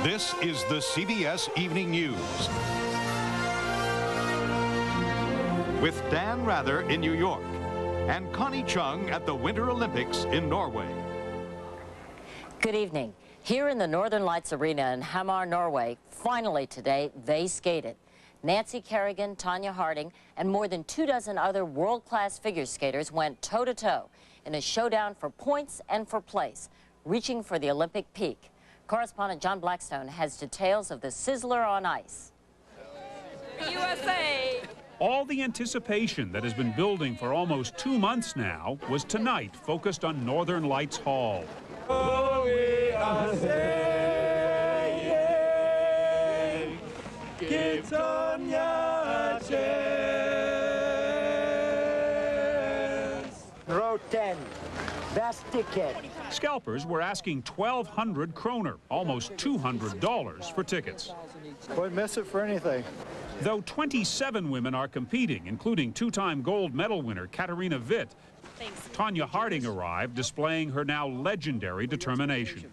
This is the CBS Evening News. With Dan Rather in New York and Connie Chung at the Winter Olympics in Norway. Good evening. Here in the Northern Lights Arena in Hamar, Norway, finally today, they skated. Nancy Kerrigan, Tanya Harding, and more than 24 other world-class figure skaters went toe-to-toe in a showdown for points and for place, reaching for the Olympic peak. Correspondent John Blackstone has details of the sizzler on ice. USA! All the anticipation that has been building for almost 2 months now was tonight focused on Northern Lights Hall. Oh, we are saying, get on your chest. Row 10, best ticket. Scalpers were asking 1,200 kroner, almost $200 for tickets. Wouldn't miss it for anything. Though 27 women are competing, including two-time gold medal winner Katarina Witt, Tanya Harding arrived displaying her now legendary determination.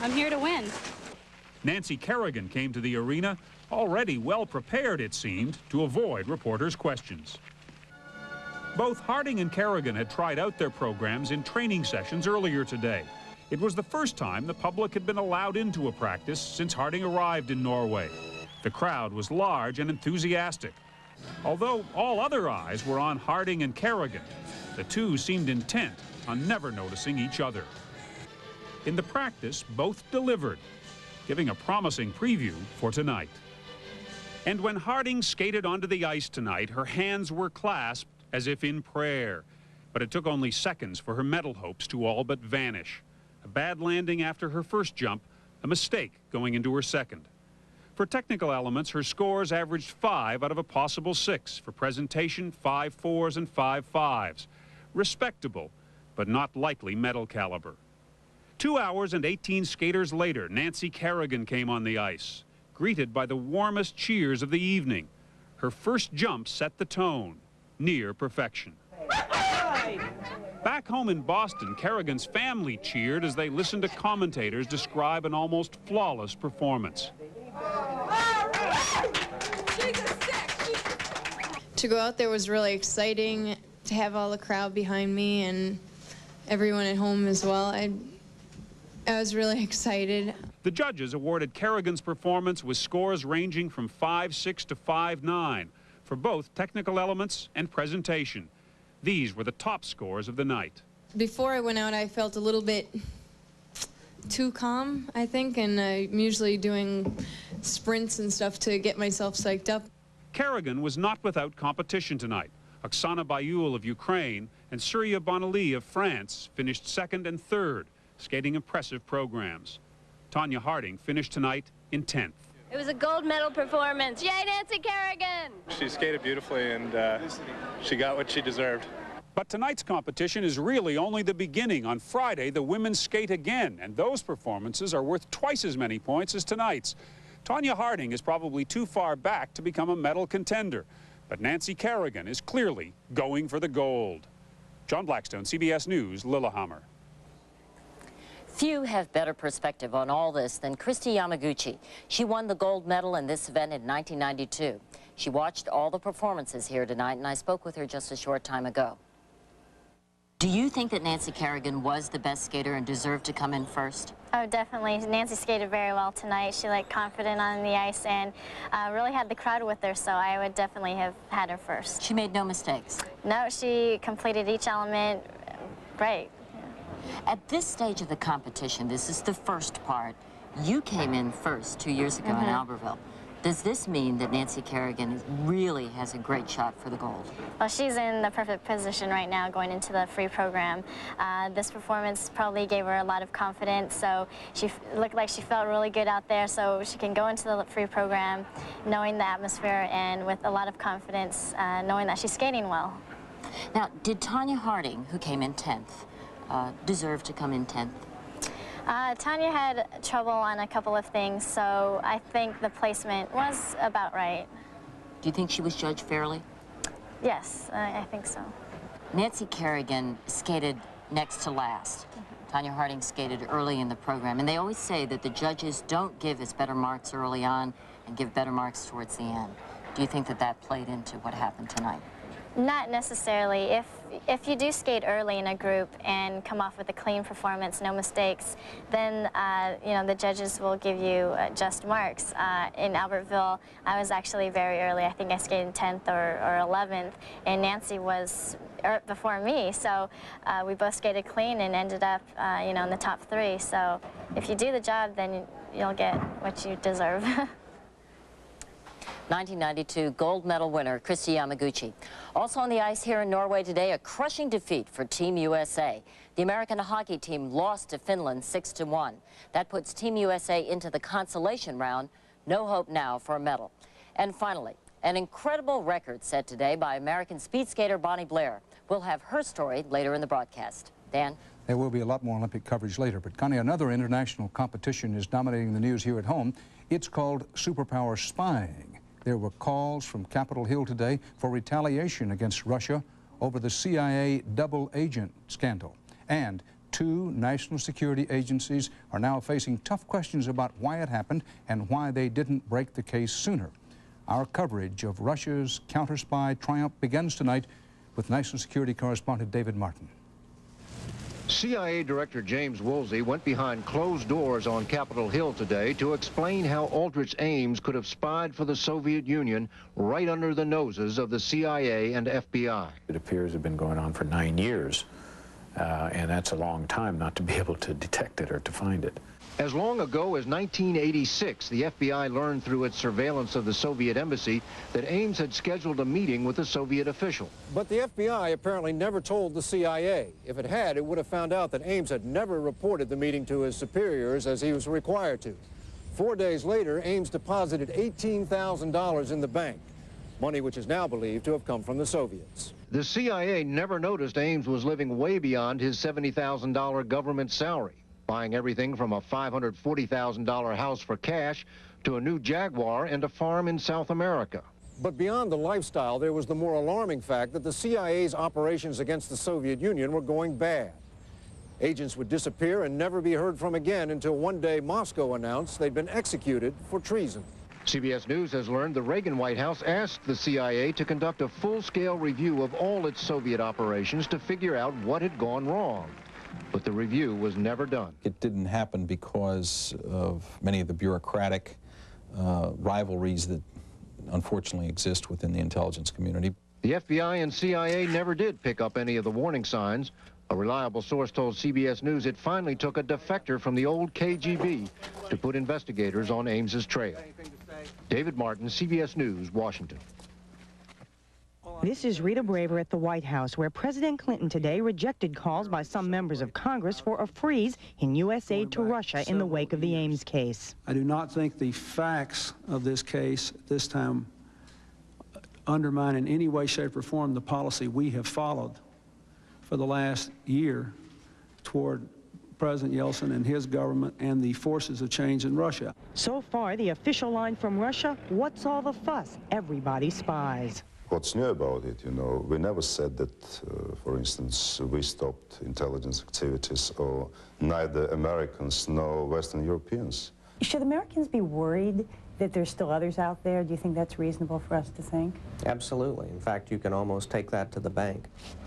I'm here to win. Nancy Kerrigan came to the arena already well prepared, it seemed, to avoid reporters' questions. Both Harding and Kerrigan had tried out their programs in training sessions earlier today. It was the first time the public had been allowed into a practice since Harding arrived in Norway. The crowd was large and enthusiastic. Although all other eyes were on Harding and Kerrigan, the two seemed intent on never noticing each other. In the practice, both delivered, giving a promising preview for tonight. And when Harding skated onto the ice tonight, her hands were clasped as if in prayer. But it took only seconds for her medal hopes to all but vanish. A bad landing after her first jump, a mistake going into her second. For technical elements, her scores averaged 5 out of a possible 6. For presentation, 5 4s and 5 5s. Respectable, but not likely medal caliber. 2 hours and 18 skaters later, Nancy Kerrigan came on the ice, greeted by the warmest cheers of the evening. Her first jump set the tone, near perfection. Back home in Boston, Kerrigan's family cheered as they listened to commentators describe an almost flawless performance. To go out there was really exciting, to have all the crowd behind me and everyone at home as well. I was really excited. The judges awarded Kerrigan's performance with scores ranging from 5-6 to 5-9 for both technical elements and presentation. These were the top scores of the night. Before I went out, I felt a little bit too calm, I think, and I'm usually doing sprints and stuff to get myself psyched up. Kerrigan was not without competition tonight. Oksana Bayul of Ukraine and Surya Bonali of France finished second and third, skating impressive programs. Tanya Harding finished tonight in 10th. It was a gold medal performance. Yay, Nancy Kerrigan! She skated beautifully, and she got what she deserved. But tonight's competition is really only the beginning. On Friday, the women skate again, and those performances are worth twice as many points as tonight's. Tanya Harding is probably too far back to become a medal contender, but Nancy Kerrigan is clearly going for the gold. John Blackstone, CBS News, Lillehammer. Few have better perspective on all this than Kristi Yamaguchi. She won the gold medal in this event in 1992. She watched all the performances here tonight, and I spoke with her just a short time ago. Do you think that Nancy Kerrigan was the best skater and deserved to come in first? Oh, definitely. Nancy skated very well tonight. She looked confident on the ice and really had the crowd with her, so I would definitely have had her first. She made no mistakes? No, she completed each element great. At this stage of the competition, this is the first part. You came in first 2 years ago in Albertville. Does this mean that Nancy Kerrigan really has a great shot for the gold? Well, she's in the perfect position right now going into the free program. This performance probably gave her a lot of confidence, so she looked like she felt really good out there, so she can go into the free program knowing the atmosphere and with a lot of confidence, knowing that she's skating well. Now, did Tanya Harding, who came in 10th, deserve to come in 10th? Tanya had trouble on a couple of things, so I think the placement was about right. Do you think she was judged fairly? Yes, I think so. Nancy Kerrigan skated next to last. Tanya Harding skated early in the program, and they always say that the judges don't give us better marks early on and give better marks towards the end. Do you think that that played into what happened tonight? Not necessarily. If you do skate early in a group and come off with a clean performance, no mistakes, then you know, the judges will give you just marks. In Albertville, I was actually very early. I think I skated 10th or 11th, and Nancy was before me. So we both skated clean and ended up, you know, in the top 3. So if you do the job, then you'll get what you deserve. 1992 gold medal winner Kristi Yamaguchi. Also on the ice here in Norway today, a crushing defeat for Team USA. The American hockey team lost to Finland 6-1. That puts Team USA into the consolation round. No hope now for a medal. And finally, an incredible record set today by American speed skater Bonnie Blair. We'll have her story later in the broadcast. Dan? There will be a lot more Olympic coverage later, but Connie, another international competition is dominating the news here at home. It's called superpower spying. There were calls from Capitol Hill today for retaliation against Russia over the CIA double agent scandal. And 2 national security agencies are now facing tough questions about why it happened and why they didn't break the case sooner. Our coverage of Russia's counter-spy triumph begins tonight with national security correspondent David Martin. CIA Director James Woolsey went behind closed doors on Capitol Hill today to explain how Aldrich Ames could have spied for the Soviet Union right under the noses of the CIA and FBI. It appears to have been going on for 9 years, and that's a long time not to be able to detect it or to find it. As long ago as 1986, the FBI learned through its surveillance of the Soviet embassy that Ames had scheduled a meeting with a Soviet official. But the FBI apparently never told the CIA. If it had, it would have found out that Ames had never reported the meeting to his superiors as he was required to. 4 days later, Ames deposited $18,000 in the bank, money which is now believed to have come from the Soviets. The CIA never noticed Ames was living way beyond his $70,000 government salary, buying everything from a $540,000 house for cash to a new Jaguar and a farm in South America. But beyond the lifestyle, there was the more alarming fact that the CIA's operations against the Soviet Union were going bad. Agents would disappear and never be heard from again until one day Moscow announced they'd been executed for treason. CBS News has learned the Reagan White House asked the CIA to conduct a full-scale review of all its Soviet operations to figure out what had gone wrong. But the review was never done. It didn't happen because of many of the bureaucratic rivalries that unfortunately exist within the intelligence community. The FBI and CIA never did pick up any of the warning signs. A reliable source told CBS News it finally took a defector from the old KGB to put investigators on Ames's trail. David Martin, CBS News, Washington. This is Rita Braver at the White House, where President Clinton today rejected calls by some members of Congress for a freeze in U.S. aid to Russia in the wake of the Ames case. I do not think the facts of this case at this time undermine in any way, shape, or form the policy we have followed for the last year toward President Yeltsin and his government and the forces of change in Russia. So far, the official line from Russia, what's all the fuss? Everybody spies. What's new about it, you know, we never said that, for instance, we stopped intelligence activities, or neither Americans nor Western Europeans. Should Americans be worried that there's still others out there? Do you think that's reasonable for us to think? Absolutely. In fact, you can almost take that to the bank.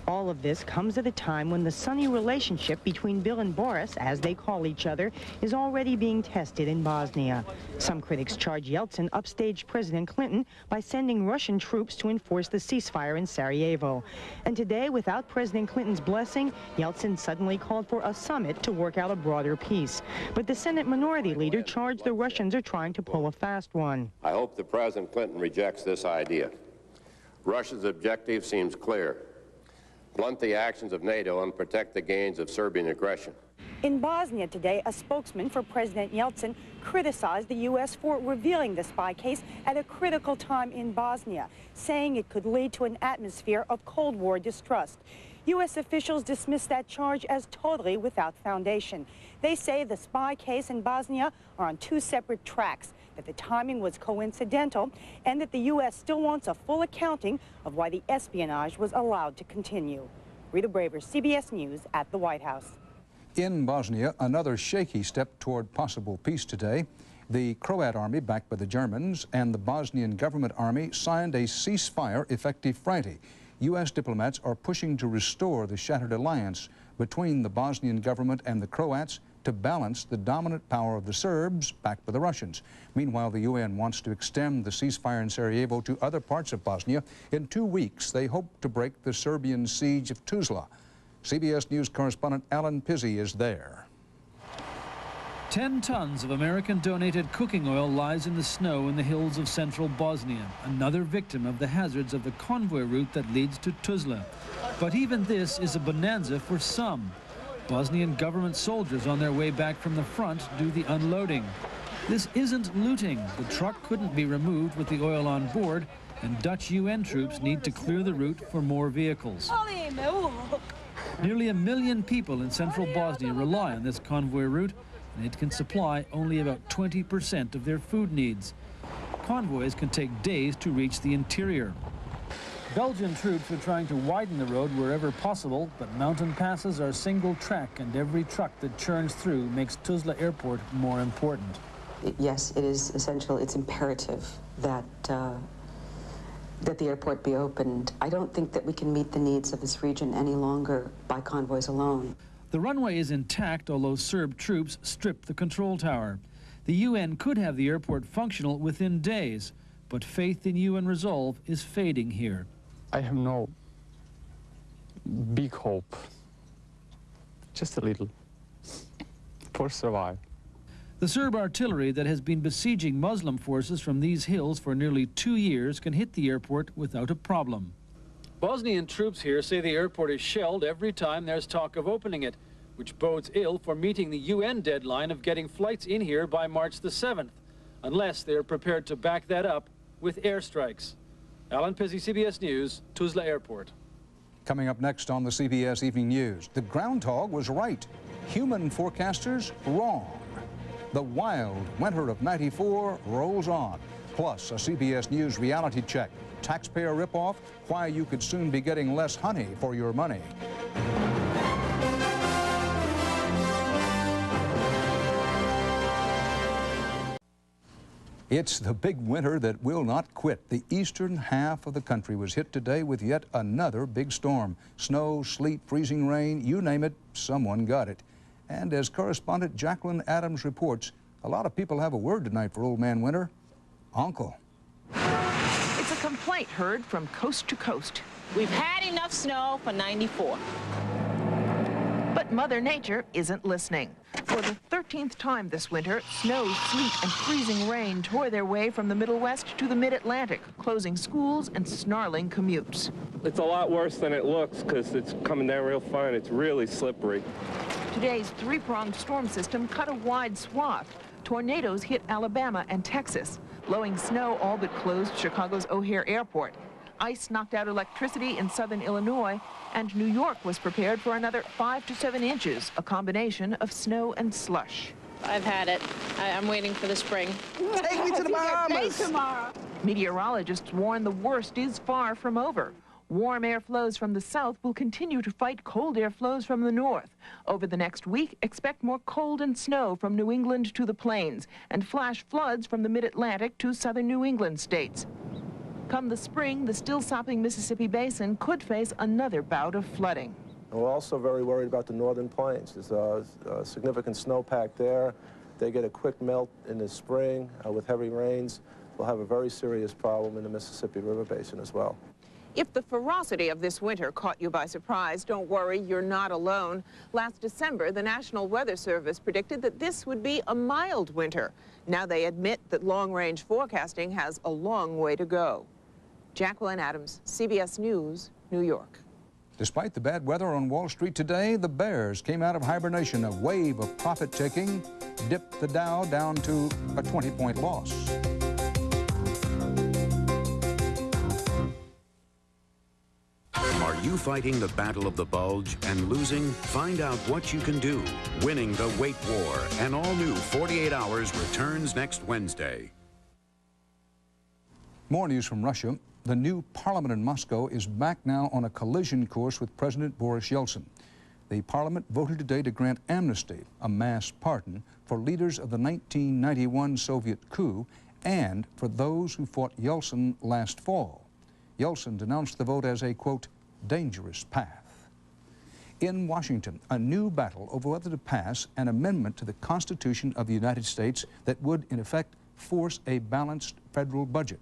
All of this comes at a time when the sunny relationship between Bill and Boris, as they call each other, is already being tested in Bosnia. Some critics charge Yeltsin upstaged President Clinton by sending Russian troops to enforce the ceasefire in Sarajevo. And today, without President Clinton's blessing, Yeltsin suddenly called for a summit to work out a broader peace. But the Senate Minority Leader charged the Russians are trying to pull a fast one. I hope that President Clinton rejects this idea. Russia's objective seems clear: blunt the actions of NATO and protect the gains of Serbian aggression. In Bosnia today, a spokesman for President Yeltsin criticized the U.S. for revealing the spy case at a critical time in Bosnia, saying it could lead to an atmosphere of Cold War distrust. U.S. officials dismissed that charge as totally without foundation. They say the spy case in Bosnia are on 2 separate tracks, that the timing was coincidental, and that the U.S. still wants a full accounting of why the espionage was allowed to continue. Rita Braver, CBS News at the White House. In Bosnia, another shaky step toward possible peace today. The Croat army, backed by the Germans, and the Bosnian government army signed a ceasefire effective Friday. U.S. diplomats are pushing to restore the shattered alliance between the Bosnian government and the Croats to balance the dominant power of the Serbs, backed by the Russians. Meanwhile, the UN wants to extend the ceasefire in Sarajevo to other parts of Bosnia. In 2 weeks, they hope to break the Serbian siege of Tuzla. CBS News correspondent Alan Pizzi is there. 10 tons of American-donated cooking oil lies in the snow in the hills of central Bosnia, another victim of the hazards of the convoy route that leads to Tuzla. But even this is a bonanza for some. Bosnian government soldiers on their way back from the front do the unloading. This isn't looting. The truck couldn't be removed with the oil on board, and Dutch UN troops need to clear the route for more vehicles. Nearly 1 million people in central Bosnia rely on this convoy route, and it can supply only about 20% of their food needs. Convoys can take days to reach the interior. Belgian troops are trying to widen the road wherever possible, but mountain passes are single track, and every truck that churns through makes Tuzla Airport more important. Yes, it is essential. It's imperative that that the airport be opened. I don't think that we can meet the needs of this region any longer by convoys alone. The runway is intact, although Serb troops stripped the control tower. The UN could have the airport functional within days, but faith in UN resolve is fading here. I have no big hope, just a little, for survive. The Serb artillery that has been besieging Muslim forces from these hills for nearly 2 years can hit the airport without a problem. Bosnian troops here say the airport is shelled every time there's talk of opening it, which bodes ill for meeting the UN deadline of getting flights in here by March the 7th, unless they're prepared to back that up with airstrikes. Alan Pizzi, CBS News, Tuzla Airport. Coming up next on the CBS Evening News, the groundhog was right. Human forecasters wrong. The wild winter of '94 rolls on. Plus, a CBS News reality check. Taxpayer ripoff, why you could soon be getting less honey for your money. It's the big winter that will not quit. The eastern half of the country was hit today with yet another big storm. Snow, sleet, freezing rain, you name it, someone got it. And as correspondent Jacqueline Adams reports, a lot of people have a word tonight for Old Man Winter. Uncle. It's a complaint heard from coast to coast. We've had enough snow for '94. But Mother Nature isn't listening. For the 13th time this winter, snow, sleet, and freezing rain tore their way from the Middle West to the Mid-Atlantic, closing schools and snarling commutes. It's a lot worse than it looks because it's coming down real fine. It's really slippery. Today's three-pronged storm system cut a wide swath. Tornadoes hit Alabama and Texas. Blowing snow all but closed Chicago's O'Hare Airport. Ice knocked out electricity in southern Illinois, and New York was prepared for another 5 to 7 inches, a combination of snow and slush. I've had it. I'm waiting for the spring. Take me to the Bahamas tomorrow. Meteorologists warn the worst is far from over. Warm air flows from the south will continue to fight cold air flows from the north. Over the next week, expect more cold and snow from New England to the plains, and flash floods from the mid-Atlantic to southern New England states. Come the spring, the still sopping Mississippi Basin could face another bout of flooding. We're also very worried about the northern plains. There's a significant snowpack there. They get a quick melt in the spring with heavy rains. We'll have a very serious problem in the Mississippi River Basin as well. If the ferocity of this winter caught you by surprise, don't worry, you're not alone. Last December, the National Weather Service predicted that this would be a mild winter. Now they admit that long-range forecasting has a long way to go. Jacqueline Adams, CBS News, New York. Despite the bad weather on Wall Street today, the bears came out of hibernation. A wave of profit-taking dipped the Dow down to a 20-point loss. Are you fighting the battle of the bulge and losing? Find out what you can do. Winning the Weight War. An all-new 48 Hours returns next Wednesday. More news from Russia. The new parliament in Moscow is back now on a collision course with President Boris Yeltsin. The Parliament voted today to grant amnesty, a mass pardon, for leaders of the 1991 Soviet coup and for those who fought Yeltsin last fall. Yeltsin denounced the vote as a, quote, dangerous path. In Washington, a new battle over whether to pass an amendment to the Constitution of the United States that would, in effect, force a balanced federal budget.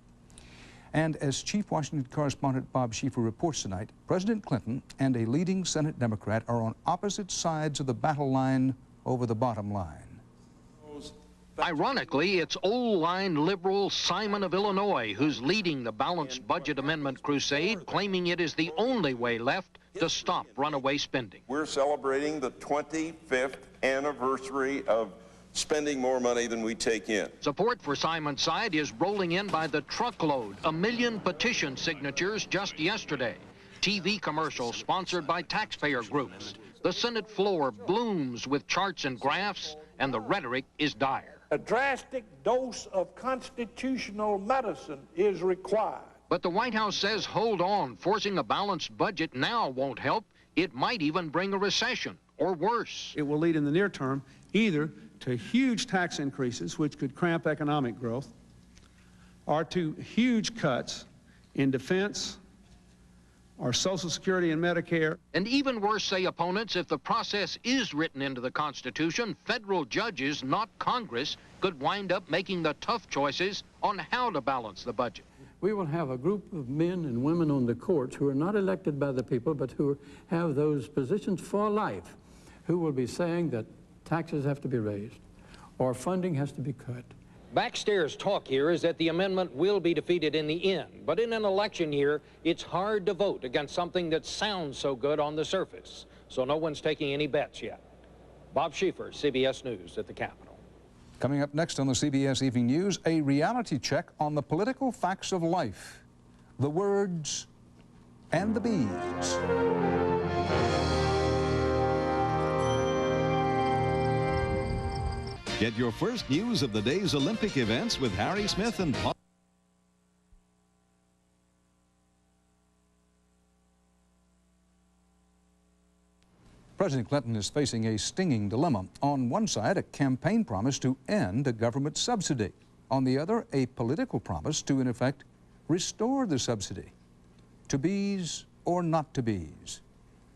And as Chief Washington correspondent Bob Schieffer reports tonight, President Clinton and a leading Senate Democrat are on opposite sides of the battle line over the bottom line. Ironically, it's old-line liberal Simon of Illinois who's leading the balanced budget amendment crusade, claiming it is the only way left to stop runaway spending. We're celebrating the 25th anniversary of spending more money than we take in. Support for Simon's side is rolling in by the truckload, 1 million petition signatures just yesterday. TV commercials sponsored by taxpayer groups. The Senate floor blooms with charts and graphs, and the rhetoric is dire. A drastic dose of constitutional medicine is required. But the White House says, hold on, forcing a balanced budget now won't help. It might even bring a recession, or worse. It will lead in the near term either to huge tax increases, which could cramp economic growth, or to huge cuts in defense, or Social Security and Medicare. And even worse, say opponents, if the process is written into the Constitution, federal judges, not Congress, could wind up making the tough choices on how to balance the budget. We will have a group of men and women on the courts who are not elected by the people, but who have those positions for life, who will be saying that taxes have to be raised or funding has to be cut. Backstairs talk here is that the amendment will be defeated in the end, but in an election year, it's hard to vote against something that sounds so good on the surface. So no one's taking any bets yet. Bob Schieffer, CBS News at the Capitol. Coming up next on the CBS Evening News, a reality check on the political facts of life. The words and the bees. Get your first news of the day's Olympic events with Harry Smith and Paul. President Clinton is facing a stinging dilemma. On one side, a campaign promise to end a government subsidy. On the other, a political promise to, in effect, restore the subsidy. To bees or not to bees?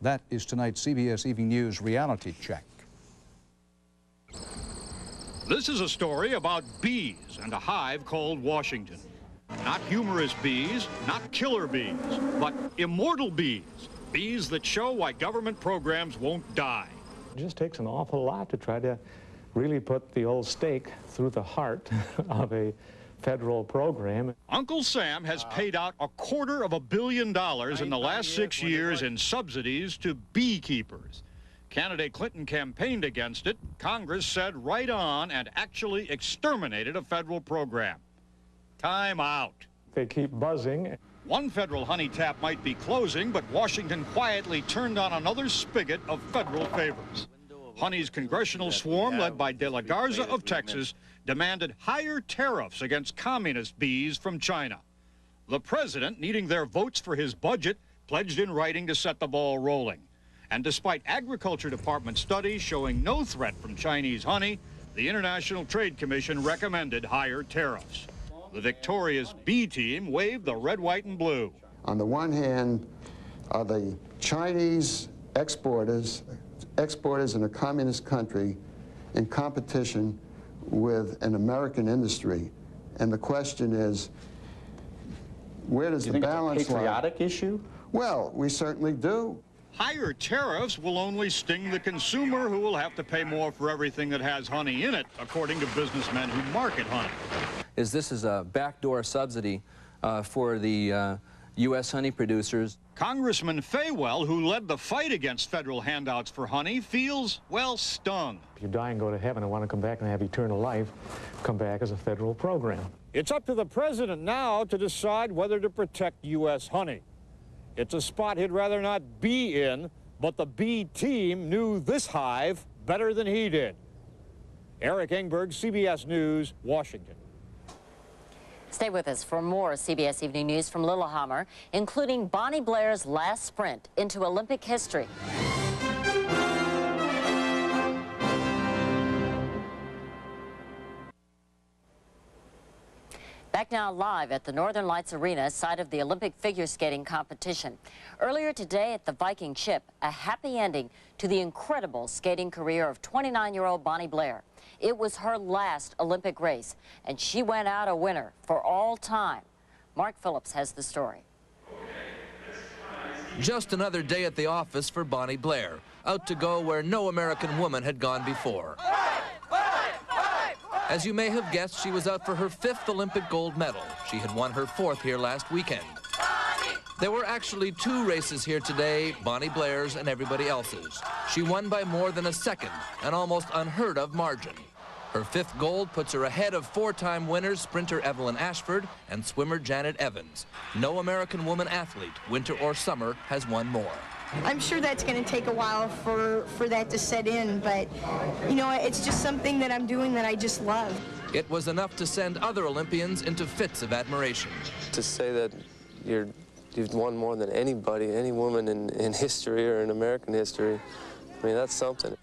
That is tonight's CBS Evening News reality check. This is a story about bees and a hive called Washington. Not humorous bees, not killer bees, but immortal bees. Bees that show why government programs won't die. It just takes an awful lot to try to really put the old stake through the heart of a federal program. Uncle Sam has paid out $250 million in the last 6 years in subsidies to beekeepers. Candidate Clinton campaigned against it. Congress said right on and actually exterminated a federal program. Time out. They keep buzzing. One federal honey tap might be closing, but Washington quietly turned on another spigot of federal favors. Honey's congressional swarm, led by De La Garza of Texas, demanded higher tariffs against communist bees from China. The president, needing their votes for his budget, pledged in writing to set the ball rolling. And despite Agriculture Department studies showing no threat from Chinese honey, the International Trade Commission recommended higher tariffs. The victorious bee team waved the red, white, and blue. On the one hand are the Chinese exporters in a communist country in competition with an American industry. And the question is, where does the balance lie? It's a patriotic issue? Well, we certainly do. Higher tariffs will only sting the consumer, who will have to pay more for everything that has honey in it, according to businessmen who market honey. This is a backdoor subsidy for the U.S. honey producers. Congressman Faywell, who led the fight against federal handouts for honey, feels, well, stung. If you die and go to heaven and want to come back and have eternal life, come back as a federal program. It's up to the president now to decide whether to protect U.S. honey. It's a spot he'd rather not be in, but the bee team knew this hive better than he did. Eric Engberg, CBS News, Washington. Stay with us for more CBS Evening News from Lillehammer, including Bonnie Blair's last sprint into Olympic history. Back now live at the Northern Lights Arena, site of the Olympic figure skating competition. Earlier today at the Viking ship, a happy ending to the incredible skating career of 29-year-old Bonnie Blair. It was her last Olympic race, and she went out a winner for all time. Mark Phillips has the story. Just another day at the office for Bonnie Blair, out to go where no American woman had gone before. As you may have guessed, she was out for her 5th Olympic gold medal. She had won her 4th here last weekend. There were actually 2 races here today, Bonnie Blair's and everybody else's. She won by more than a second, an almost unheard of margin. Her 5th gold puts her ahead of 4-time winners sprinter Evelyn Ashford and swimmer Janet Evans. No American woman athlete, winter or summer, has won more. I'm sure that's going to take a while for that to set in, but, you know, it's just something that I'm doing that I just love. It was enough to send other Olympians into fits of admiration. To say that you've won more than anybody, any woman in history or in American history, I mean, that's something.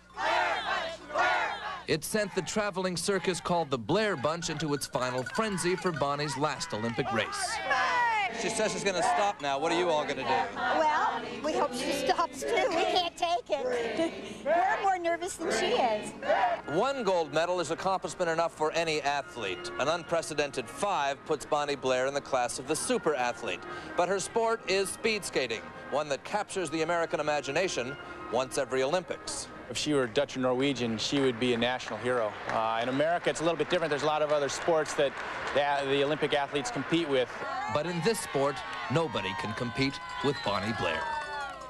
It sent the traveling circus called the Blair Bunch into its final frenzy for Bonnie's last Olympic race. She says she's going to stop now. What are you all going to do? Well, we hope she stops too. We can't take it. We're more nervous than she is. 1 gold medal is accomplishment enough for any athlete. An unprecedented 5 puts Bonnie Blair in the class of the super athlete. But her sport is speed skating, one that captures the American imagination once every Olympics. If she were Dutch or Norwegian, she would be a national hero. In America, it's a little bit different. There's a lot of other sports that the Olympic athletes compete with. But in this sport, nobody can compete with Bonnie Blair.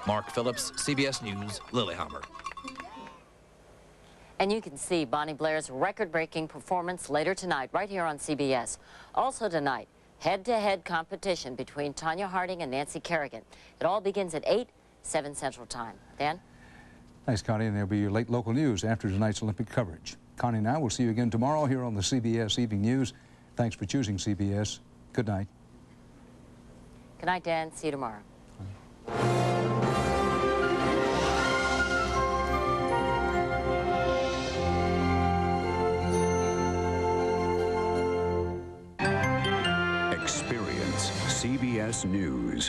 Mark Phillips, CBS News, Lillehammer. And you can see Bonnie Blair's record-breaking performance later tonight, right here on CBS. Also tonight, head-to-head competition between Tonya Harding and Nancy Kerrigan. It all begins at 8, 7 Central Time. Dan? Thanks, Connie, and there'll be your late local news after tonight's Olympic coverage. Connie and I will see you again tomorrow here on the CBS Evening News. Thanks for choosing CBS. Good night. Good night, Dan. See you tomorrow. Experience CBS News.